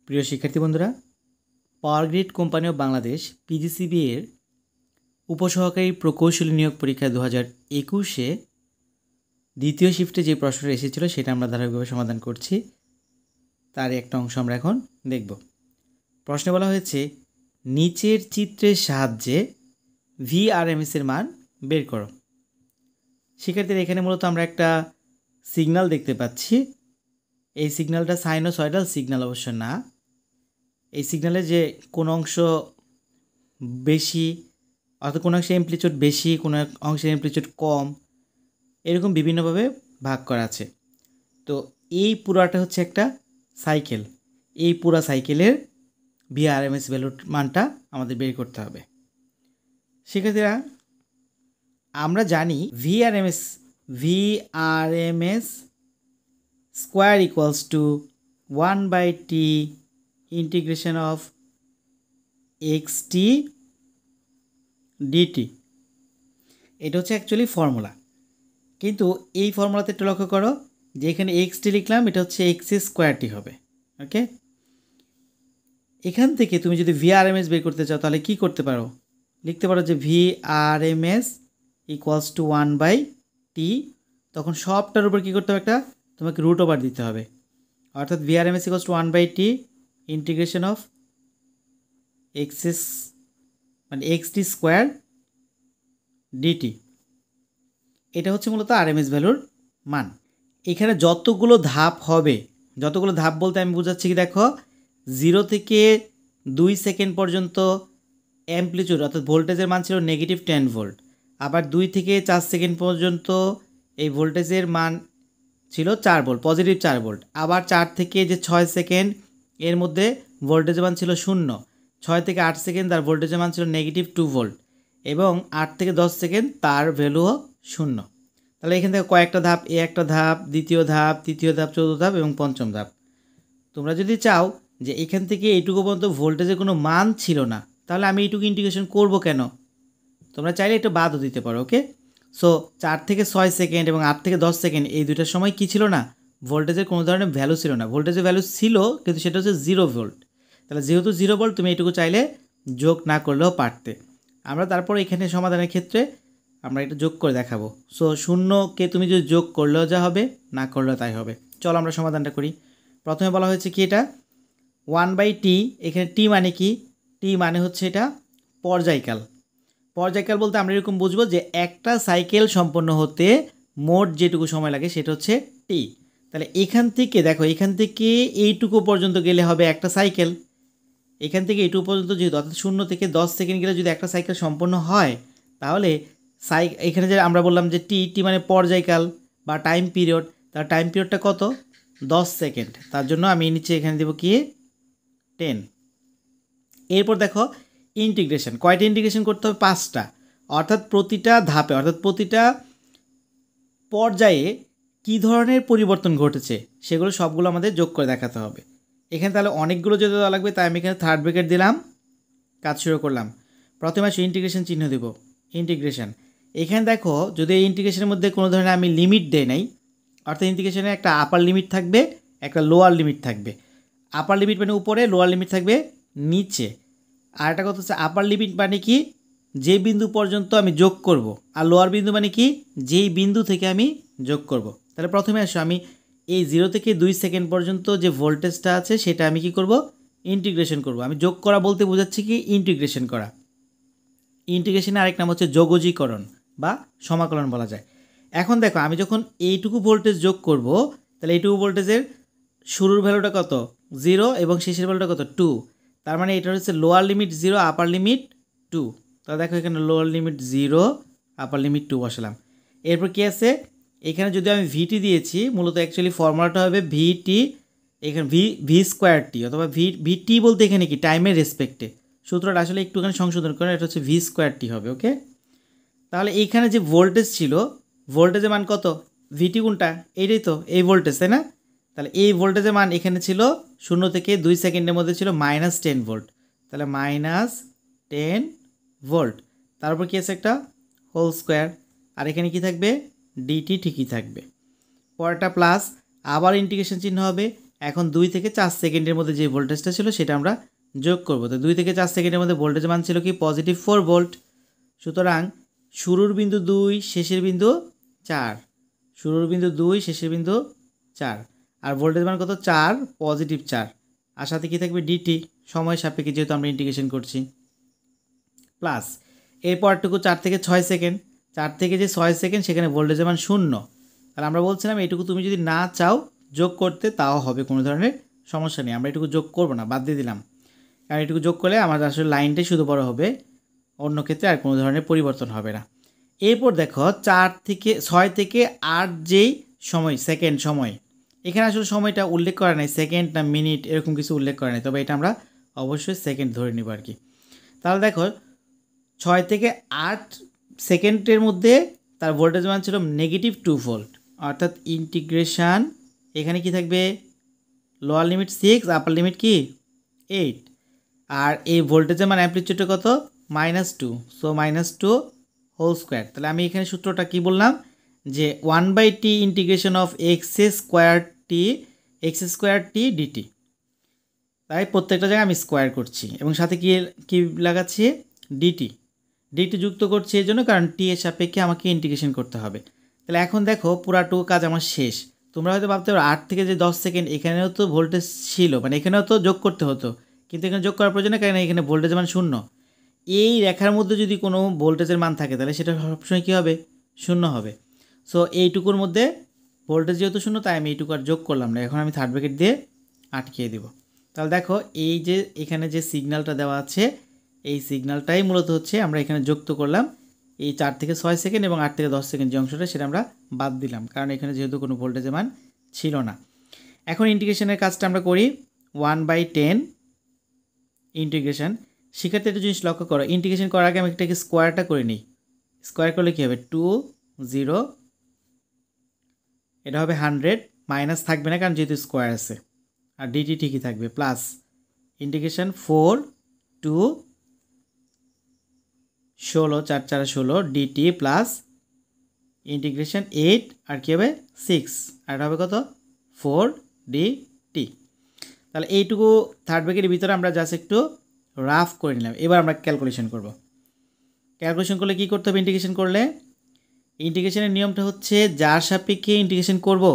প্রিয় শিক্ষার্থী বন্ধুরা, power grid company of Bangladesh PGCB এর উপসহকারী প্রকৌশলী নিয়োগ পরীক্ষা 2021-এ দ্বিতীয় শিফটে যে প্রশ্নটা এসেছিল সেটা আমরা ধারাবাহিকভাবে সমাধান করছি। তার একটা অংশ আমরা এখন দেখব। প্রশ্নে বলা হয়েছে নিচের চিত্রের সাহায্যে VRMS এর মান বের করো। শিক্ষার্থীরা, এখানে মূলত আমরা একটা সিগন্যাল দেখতে পাচ্ছি। এই সিগন্যালটা সাইনোসয়েডাল সিগন্যাল অবশ্য না। এই সিগন্যালে যে কোনো অংশ বেশি অর্থাৎ কোনো অংশে অ্যামপ্লিটিউড বেশি, কোনো অংশের অ্যামপ্লিটিউড কম, এরকম বিভিন্নভাবে ভাগ করা আছে। তো এই পুরাটা হচ্ছে একটা সাইকেল। এই পুরা সাইকেলের VRMS ভ্যালুর মানটা আমাদের বের করতে হবে। শিক্ষার্থীরা, আমরা জানি VRMS square equals to 1/t integration of xt dt। এটা হচ্ছে অ্যাকচুয়ালি ফর্মুলা, কিন্তু এই ফর্মুলাতে একটু লক্ষ্য করো যে এখানে xt লিখলাম, এটা হচ্ছে x স্কোয়ারটি হবে। ওকে, এখান থেকে তুমি যদি VRMS বের করতে চাও তাহলে কি করতে পারো? লিখতে পারো যে VRMS ইকুয়ালস টু 1/t। তখন সবটার উপর কী করতে হবে? একটা তোমাকে রুট ওভার দিতে হবে। অর্থাৎ VRMS equals to 1/t integration of xt square dt। এটা হচ্ছে মূলত RMS ভ্যালুর মান। এখানে যতগুলো ধাপ হবে, যতগুলো ধাপ বলতে আমি বোঝাচ্ছি কি, দেখো 0 থেকে 2 সেকেন্ড পর্যন্ত অ্যামপ্লিটিউড অর্থাৎ ভোল্টেজের মান ছিল -10 ভোল্ট। আবার 2 থেকে 4 সেকেন্ড পর্যন্ত এই ভোল্টেজের মান ছিল 4 ভোল্ট, পজিটিভ 4 ভোল্ট। আবার 4 থেকে যে 6 সেকেন্ড এর মধ্যে ভোল্টেজের মান ছিল 0। 6 থেকে 8 সেকেন্ড তার ভোল্টেজের মান ছিল -2 ভোল্ট, এবং 8 থেকে 10 সেকেন্ড তার ভ্যালুও 0। তাহলে এখান থেকে কয়েকটা ধাপ, একটা ধাপ, দ্বিতীয় ধাপ, তৃতীয় ধাপ, চতুর্থ ধাপ এবং পঞ্চম ধাপ। তোমরা যদি চাও যে এখান থেকে এইটুকু পর্যন্ত ভোল্টেজের কোনো মান ছিল না, তাহলে আমি এইটুকু ইন্টিগ্রেশন করব কেন? তোমরা চাইলে একটু বাদও দিতে পারো। ওকে, সো 4 থেকে 6 সেকেন্ড এবং 8 থেকে 10 সেকেন্ড এই দুইটার সময় কী ছিল না? ভোল্টেজের কোনো ধরনের ভ্যালু ছিল না। ভোল্টেজের ভ্যালু ছিল, কিন্তু সেটা হচ্ছে 0 ভোল্ট। তাহলে যেহেতু 0 ভোল্ট, তুমি এইটুকু চাইলে যোগ না করলেও পারতে। আমরা তারপর এখানে সমাধানের ক্ষেত্রে আমরা এটা যোগ করে দেখাবো। সো 0কে তুমি যদি যোগ করলেও যা হবে, না করলেও তাই হবে। চলো আমরা সমাধানটা করি। প্রথমে বলা হয়েছে কি, এটা 1/t। এখানে t মানে কি? t মানে হচ্ছে এটা পর্যায়কাল। পর্যায়কাল বলতে আমরা এরকম বুঝবো যে একটা সাইকেল সম্পন্ন হতে মোট যেটুকু সময় লাগে সেটা হচ্ছে t। তাহলে এখান থেকে দেখো, এখান থেকে এইটুকু পর্যন্ত গেলে হবে একটা সাইকেল। এখান থেকে এইটুকু পর্যন্ত যেহেতু অর্থাৎ 0 থেকে 10 সেকেন্ড গেলে যদি একটা সাইকেল সম্পন্ন হয়, তাহলে এখানে যে আমরা বললাম যে t মানে পর্যায়কাল বা টাইম পিরিয়ড, তার টাইম পিরিয়ডটা কত? 10 সেকেন্ড। তার জন্য আমি নিচে এখানে দেবো কি 10। এরপর দেখো ইন্টিগ্রেশন, কয়টা ইন্টিগ্রেশন করতে হবে? 5টা। অর্থাৎ প্রতিটা ধাপে অর্থাৎ প্রতিটা পর্যায়ে কী ধরনের পরিবর্তন ঘটেছে সেগুলো সবগুলো আমাদের যোগ করে দেখাতে হবে। এখানে তাহলে অনেকগুলো যদি দেওয়া লাগবে, তাই আমি এখানে থার্ড ব্র্যাকেট দিলাম, কাজ শুরু করলাম। প্রথমে আসে ইন্টিগ্রেশন চিহ্ন দেব, ইন্টিগ্রেশন। এখানে দেখো, যদি এই ইন্টিগ্রেশনের মধ্যে কোনো ধরনের আমি লিমিট দেই নাই, অর্থাৎ ইন্টিগ্রেশনে একটা আপার লিমিট থাকবে, একটা লোয়ার লিমিট থাকবে। আপার লিমিট মানে উপরে, লোয়ার লিমিট থাকবে নিচে। আর একটা কথা হচ্ছে আপার লিমিট মানে কি, যে বিন্দু পর্যন্ত আমি যোগ করব, আর লোয়ার বিন্দু মানে কি, যেই বিন্দু থেকে আমি যোগ করব। তাহলে প্রথমে আসো, আমি এই 0 থেকে 2 সেকেন্ড পর্যন্ত যে ভোল্টেজটা আছে সেটা আমি কি করব? ইন্টিগ্রেশন করব। আমি যোগ করা বলতে বোঝাচ্ছি কি, ইন্টিগ্রেশন করা। ইন্টিগ্রেশনের আরেক নাম হচ্ছে যোগজীকরণ বা সমাকলন বলা যায়। এখন দেখো, আমি যখন এইটুকু ভোল্টেজ যোগ করব, তাহলে এইটুকু ভোল্টেজের শুরুর ভ্যালুটা কত? 0, এবং শেষের ভ্যালুটা কত? 2। তার মানে এটা হচ্ছে লোয়ার লিমিট 0, আপার লিমিট 2। তাহলে দেখো, এখানে লোয়ার লিমিট 0, আপার লিমিট 2 বসালাম। এরপর কি আছে? এখানে যদি আমি ভিটি দিয়েছি, মূলত অ্যাকচুয়ালি ফর্মুলাটা হবে ভিটি, এখানে ভি স্কোয়ার টি, অথবা ভিটি বলতে এখানে কি, টাইমের রেসপেক্টে। সূত্রটা আসলে একটুখানি সংশোধন করে, এটা হচ্ছে ভি স্কোয়ার টি হবে। ওকে, তাহলে এইখানে যে ভোল্টেজ ছিল, ভোল্টেজের মান কত? ভিটি কোনটা? এইটাই তো, এই ভোল্টেজ, তাই না? তাহলে এই ভোল্টেজের মান এখানে ছিল 0 থেকে 2 সেকেন্ডের মধ্যে ছিল -10 ভোল্ট। তাহলে -10 ভোল্ট। তারপর কি আছে? একটা হোল স্কোয়ার। আর এখানে কি থাকবে? ডিটি ঠিকই থাকবে। পরেরটা প্লাস, আবার ইন্টিগ্রেশন চিহ্ন হবে, এখন 2 থেকে 4 সেকেন্ডের মধ্যে যে ভোল্টেজটা ছিল সেটা আমরা যোগ করব। তো 2 থেকে 4 সেকেন্ডের মধ্যে ভোল্টেজ মান ছিল কি পজিটিভ 4 ভোল্ট। সুতরাং শুরুর বিন্দু 2 শেষের বিন্দু 4, শুরুর বিন্দু 2 শেষের বিন্দু 4, আর ভোল্টেজ মান কত 4 পজিটিভ 4, আর সাথে কি থাকবে ডিটি সময় সাপেক্ষে যেহেতু আমরা ইন্টিগ্রেশন করছি, প্লাস এই পরটুকু 4 থেকে 6 সেকেন্ড, 4 থেকে যে 6 সেকেন্ড সেখানে ভোল্টেজের মান 0। তাহলে আমরা বলছিলাম এইটুকু তুমি যদি না চাও যোগ করতে তাও হবে, কোনো ধরনের সমস্যা নেই। আমরা এটুকু যোগ করব না, বাদ দিয়ে দিলাম, কারণ এটুকু যোগ করলে আমাদের আসলে লাইনটাই শুধু বড় হবে, অন্য ক্ষেত্রে আর কোনো ধরনের পরিবর্তন হবে না। এরপর দেখো 4 থেকে 6 থেকে 8 যেই সময় সেকেন্ড সময়, এখানে আসলে সময়টা উল্লেখ করা নাই, সেকেন্ড না মিনিট এরকম কিছু উল্লেখ করা নাই, তবে এটা আমরা অবশ্যই সেকেন্ড ধরে নিব আর কি। তাহলে দেখো 6 থেকে 8 সেকেন্ডের মধ্যে তার ভোল্টেজ মান ছিল নেগেটিভ 2 ভোল্ট, অর্থাৎ ইন্টিগ্রেশন এখানে কি থাকবে লোয়ার লিমিট 6 আপার লিমিট কি 8, আর এই ভোল্টেজের মান অ্যামপ্লিটিউড কত -2, সো -2 হোল স্কোয়ার। তাহলে আমি এখানে সূত্রটা কি বললাম যে 1/t integration of x² dt, তাই প্রত্যেকটা জায়গায় আমি স্কোয়ার করছি এবং সাথে কি কি লাগাচ্ছি ডিটি যুক্ত করছি এই জন্য, কারণ টি এর সাপেক্ষে আমাকে ইন্টিগ্রেশন করতে হবে। তাহলে এখন দেখো পুরাটুকু কাজ আমার শেষ। তোমরা হয়তো ভাবতে পারো 8 থেকে যে 10 সেকেন্ড এখানেও তো ভোল্টেজ ছিল, মানে এখানেও তো যোগ করতে হতো, কিন্তু এখানে যোগ করার প্রয়োজন নেই, কারণ এখানে ভোল্টেজ মান 0। এই রেখার মধ্যে যদি কোনো ভোল্টেজের মান থাকে তাহলে সেটা সবসময় কী হবে 0 হবে। সো এইটুকুর মধ্যে ভোল্টেজ যেহেতু 0 তাই আমি এইটুকু আর যোগ করলাম না, এখন আমি থার্ড ব্র্যাকেট দিয়ে আটকিয়ে দেব। তাহলে দেখো এই যে এখানে যে সিগন্যালটা দেওয়া আছে এই সিগন্যালটাই মূলত হচ্ছে আমরা এখানে যুক্ত করলাম এই 4 থেকে 6 সেকেন্ড এবং 8 থেকে 10 সেকেন্ড যে অংশটা সেটা আমরা বাদ দিলাম, কারণ এখানে যেহেতু কোনো ভোল্টেজের মান ছিল না। এখন ইন্টিগ্রেশনের কাজটা আমরা করি 1/10 ইন্টিগ্রেশন। শিক্ষার্থী একটা জিনিস লক্ষ্য করো, ইন্টিগ্রেশন করার আগে আমি এটাকে স্কোয়ারটা করে নিই। স্কোয়ার করলে কী হবে 2 0, এটা হবে 100, মাইনাস থাকবে না কারণ যেহেতু স্কোয়ার আছে, আর ডিটি ঠিকই থাকবে, plus integration 4 2 16 4 4 16 dt plus integration 8 আর কী হবে 6, আর এটা হবে কত 4 ডিটি। তাহলে এইটুকু থার্ড ব্র্যাকেটের ভিতরে আমরা জাস্ট একটু রাফ করে নিলাম। এবার আমরা ক্যালকুলেশন করব। ক্যালকুলেশন করলে কী করতে হবে ইন্টিগ্রেশন করলে, ইন্টিগ্রেশনের নিয়মটা হচ্ছে যার সাপেক্ষে ইন্টিগ্রেশন করব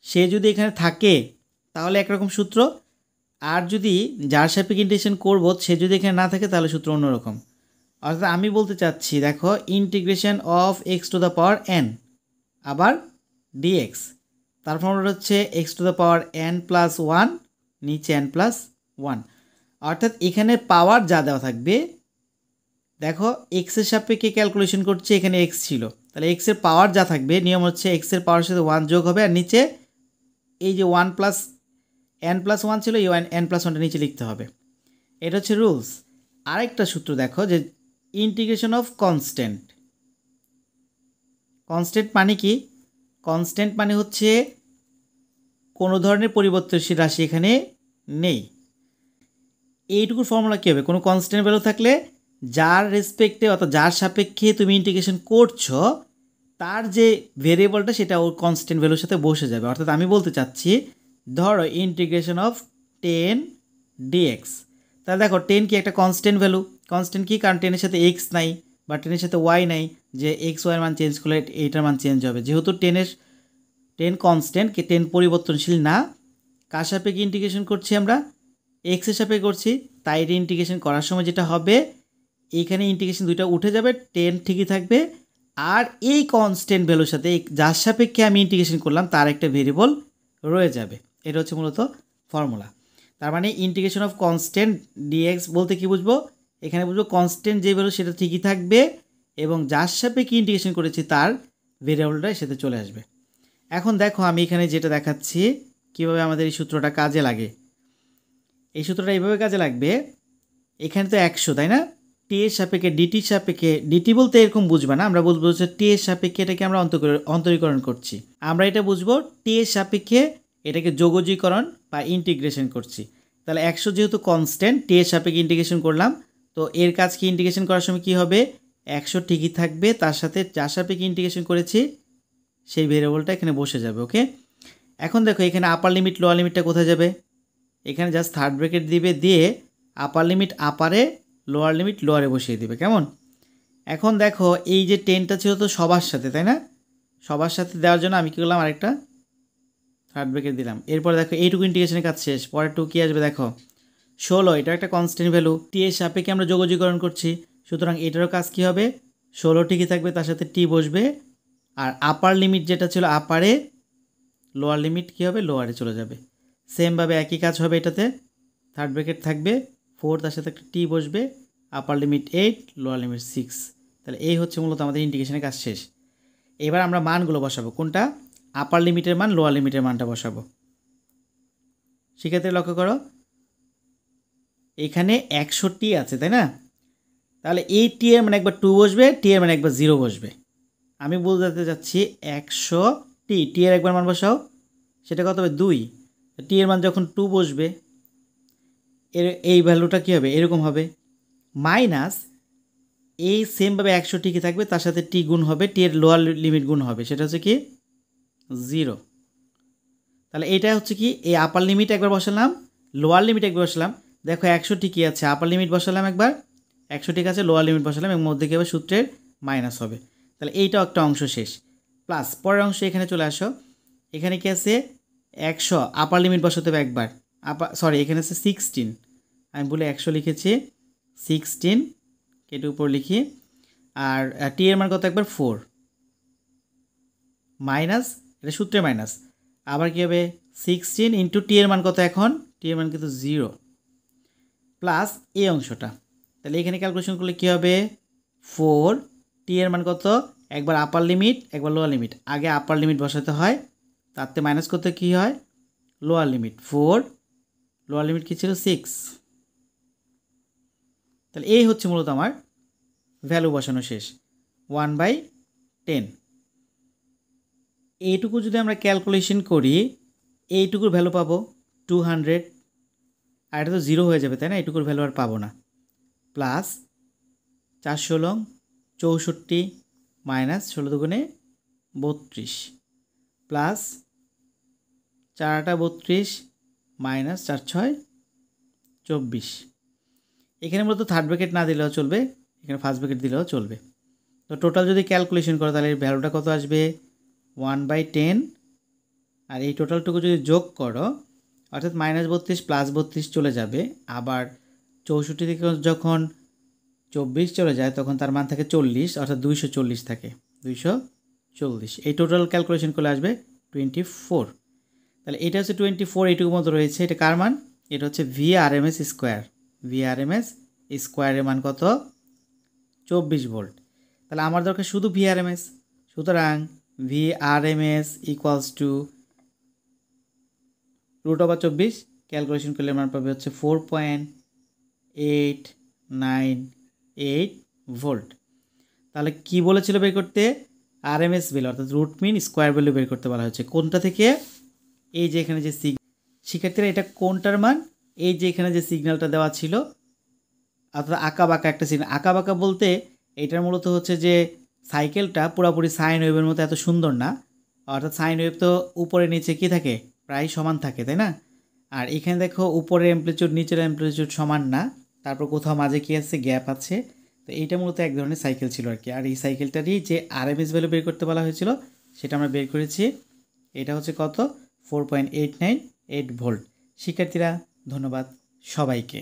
সে যদি এখানে থাকে তাহলে একরকম সূত্র, আর যদি যার সাপেক্ষে ইন্টিগ্রেশন করব সে যদি এখানে না থাকে তাহলে সূত্র অন্যরকম। অর্থাৎ আমি বলতে চাচ্ছি দেখো ইন্টিগ্রেশন অফ x⁴n আবার dx, তার ফর্মুলা হচ্ছে x⁴n+1 নিচে n+1, অর্থাৎ এখানে পাওয়ার যা দেওয়া থাকবে, দেখো এক্সের সাপেক্ষে ক্যালকুলেশন করছে এখানে এক্স ছিল, তাহলে এক্সের পাওয়ার যা থাকবে নিয়ম হচ্ছে এক্সের পাওয়ার সাথে 1 যোগ হবে, আর নিচে এই যে 1+n+1 ছিল এই n+1টা নিচে লিখতে হবে, এটা হচ্ছে রুলস। আরেকটা সূত্র দেখো যে ইন্টিগ্রেশন অফ কনস্ট্যান্ট। কনস্ট্যান্ট মানে কি, কনস্ট্যান্ট মানে হচ্ছে কোনো ধরনের পরিবর্তনশীল রাশি এখানে নেই। এইটুকুর ফর্মুলা কী হবে, কোনো কনস্ট্যান্ট ভ্যালু থাকলে যার রেসপেক্টে অর্থাৎ যার সাপেক্ষে তুমি ইন্টিগ্রেশন করছো তার যে ভেরিয়েবলটা সেটা ওর কনস্ট্যান্ট ভ্যালুর সাথে বসে যাবে। অর্থাৎ আমি বলতে চাচ্ছি ধরো ইন্টিগ্রেশন অফ 10 dx, তাহলে দেখো 10 কি একটা কনস্ট্যান্ট ভ্যালু, কনস্ট্যান্ট কি কারণ 10 এর সাথে এক্স নাই বা 10 এর সাথে ওয়াই নাই যে এক্স ওয়াইয়ের মান চেঞ্জ করলে এইটার মান চেঞ্জ হবে, যেহেতু 10 কনস্ট্যান্ট, 10 পরিবর্তনশীল না, কার সাপেক্ষে ইন্টিগ্রেশন করছি আমরা এক্সের সাপেক্ষে করছি, তাই এটা ইন্টিগ্রেশন করার সময় যেটা হবে এইখানে ইন্টিগ্রেশন দুইটা উঠে যাবে, 10 ঠিকই থাকবে, আর এই কনস্ট্যান্ট ভ্যালুর সাথে যার সাপেক্ষে আমি ইন্টিগ্রেশন করলাম তার একটা ভেরিয়েবল রয়ে যাবে। এটা হচ্ছে মূলত ফর্মুলা। তার মানে ইন্টিগ্রেশন অফ কনস্ট্যান্ট ডিএক্স বলতে কি বুঝবো, এখানে বুঝবো কনস্ট্যান্ট যে ভ্যালু সেটা ঠিকই থাকবে এবং যার সাপেক্ষে ইন্টিগ্রেশন করেছি তার ভেরিয়েবলটা সাথে চলে আসবে। এখন দেখো আমি এখানে যেটা দেখাচ্ছি কীভাবে আমাদের এই সূত্রটা কাজে লাগে। এই সূত্রটা এইভাবে কাজে লাগবে, এখানে তো 100 তাই না, টি এর সাপেক্ষে ডিটির সাপেক্ষে, ডিটি বলতে এরকম বুঝবে না, আমরা বুঝবো হচ্ছে টি এর সাপেক্ষে এটাকে আমরা অন্তরীকরণ করছি, আমরা এটা বুঝবো টি এর সাপেক্ষে এটাকে যোগজীকরণ বা ইন্টিগ্রেশন করছি। তাহলে 100 যেহেতু কনস্ট্যান্ট, টি এর সাপেক্ষে ইন্টিগ্রেশন করলাম, তো এর কাজ কি ইন্টিগ্রেশন করার সময় কী হবে 100 ঠিকই থাকবে, তার সাথে যার সাপেক্ষে ইন্টিগ্রেশন করেছি সেই ভেরিয়েবলটা এখানে বসে যাবে। ওকে, এখন দেখো এখানে আপার লিমিট লোয়ার লিমিটটা কোথায় যাবে, এখানে জাস্ট থার্ড ব্র্যাকেট দিবে, দিয়ে আপার লিমিট আপারে লোয়ার লিমিট লোয়ারে বসিয়ে দিবে। কেমন? এখন দেখো এই যে 10টা ছিল তো সবার সাথে, তাই না? সবার সাথে দেওয়ার জন্য আমি কী করলাম, আরেকটা থার্ড ব্র্যাকেট দিলাম। এরপর দেখো এইটুকু ইন্টিগ্রেশনের কাজ শেষ। পরের টু কী আসবে দেখো, 16, এটা একটা কনস্ট্যান্ট ভ্যালু, টি এর সাপেক্ষে আমরা যোগজীকরণ করছি, সুতরাং এটারও কাজ কী হবে, 16 ঠিকই থাকবে, তার সাথে টি বসবে। আর আপার লিমিট যেটা ছিল আপারে, লোয়ার লিমিট কী হবে, লোয়ারে চলে যাবে। সেমভাবে একই কাজ হবে এটাতে, থার্ড ব্র্যাকেট থাকবে 4, তার সাথে একটা টি বসবে, আপার লিমিট 8, লোয়ার লিমিট 6। তাহলে এই হচ্ছে মূলত আমাদের ইন্টিগ্রেশনের কাজ শেষ। এবার আমরা মানগুলো বসাবো, কোনটা, আপার লিমিটের মান লোয়ার লিমিটের মানটা বসাবো। সেক্ষেত্রে লক্ষ্য করো এখানে 100 আছে, তাই না? তাহলে এই টি এর মানে একবার 2 বসবে, টি এর মানে একবার 0 বসবে। আমি বলতে যাচ্ছি 100 টি এর একবার মান বসাও, সেটা কত হবে 2, টি এর মান যখন 2 বসবে এই ভ্যালুটা কী হবে, এরকম হবে, মাইনাস এই সেমভাবে 100 কি থাকবে, তার সাথে টি গুণ হবে, টি এর লোয়ার লিমিট গুণ হবে, সেটা হচ্ছে কি 0। তাহলে এটা হচ্ছে কি, এই আপার লিমিট একবার বসালাম, লোয়ার লিমিট একবার বসালাম। দেখো 100 কি আছে, আপার লিমিট বসালাম একবার, 100 ঠিক আছে, লোয়ার লিমিট বসালাম, এবং মধ্যে কী হবে, সূত্রের মাইনাস হবে। তাহলে এইটাও একটা অংশ শেষ। প্লাস পরের অংশ এখানে চলে আসো, এখানে কি আছে 100, আপার লিমিট বসাতে হবে একবার, এখানে আছে 16, আমি বলে 100 লিখেছি, 16 কেটে উপর লিখি, আর টি এর মান কত একবার 4, মাইনাস এটা সূত্রে মাইনাস, আবার কী হবে 16 ইন্টু টি এর মান কত, এখন টি এর মান কিন্তু 0, প্লাস এই অংশটা। তাহলে এখানে ক্যালকুলেশন করলে কী হবে, 4, টি এর মান কত, একবার আপার লিমিট একবার লোয়ার লিমিট, আগে আপার লিমিট বসাতে হয়, তাতে মাইনাস করতে কী হয়, লোয়ার লিমিট 4, লোয়ার লিমিট কী ছিল 6। তাহলে এই হচ্ছে মূলত আমার ভ্যালু বসানো শেষ, 1/10। এইটুকু যদি আমরা ক্যালকুলেশন করি, এইটুকুর ভ্যালু পাবো 200, আর এটা তো 0 হয়ে যাবে, তাই না? এইটুকুর ভ্যালু আর পাবো না। প্লাস 416 64 মাইনাস 16 দুগুণে 32, প্লাস 4 8 32 মাইনাস 4 6 24। এখানে মূলত থার্ড ব্র্যাকেট না দিলেও চলবে, এখানে ফার্স্ট ব্র্যাকেট দিলেও চলবে। তো টোটাল যদি ক্যালকুলেশন করো তাহলে এর ভ্যালুটা কত আসবে, 1/10। আর এই টোটালটুকু যদি যোগ করো, অর্থাৎ -32 প্লাস 32 চলে যাবে, আবার 64 থেকে যখন 24 চলে যায় তখন তার মান থাকে 40, অর্থাৎ 240 থাকে, 240। এই টোটাল ক্যালকুলেশন করলে আসবে 24। তাহলে এটা হচ্ছে 24, এইটুকুর মতো রয়েছে। এটা কার মান, এটা হচ্ছে VRMS স্কোয়ার, VRMS স্কোয়ারের মান কত, 24 ভোল্ট। তাহলে আমার দরকার শুধু VRMS, সুতরাং VRMS ইকুয়ালস টু √24, ক্যালকুলেশন করলে মান পাবে হচ্ছে 4.898 ভোল্ট। তাহলে কি বলেছিল বের করতে, RMS ভ্যালু অর্থাৎ রুট মিন স্কোয়ার ভ্যালু বের করতে বলা হচ্ছে। কোনটা থেকে, এই যে এখানে যে শিক্ষার্থীরা এটা কোনটার মান, এই যে এখানে যে সিগন্যালটা দেওয়া ছিল, অর্থাৎ আঁকা বাঁকা একটা সিগন্যাল। আঁকা বাঁকা বলতে এটার মূলত হচ্ছে যে সাইকেলটা পুরোপুরি সাইন ওয়েভের মতো এত সুন্দর না, অর্থাৎ সাইন ওয়েভ তো উপরে নিচে কী থাকে, প্রায় সমান থাকে, তাই না? আর এখানে দেখো উপরের অ্যামপ্লিটিউড নিচের অ্যামপ্লিটিউড সমান না, তারপর কোথাও মাঝে কী আছে, গ্যাপ আছে। তো এইটা মূলত এক ধরনের সাইকেল ছিল আর কি। আর এই সাইকেলটারই যে RMS ভ্যালু বের করতে বলা হয়েছিল সেটা আমরা বের করেছি। এটা হচ্ছে কত, 4.898 ভোল্ট। শিক্ষার্থীরা ধন্যবাদ সবাইকে।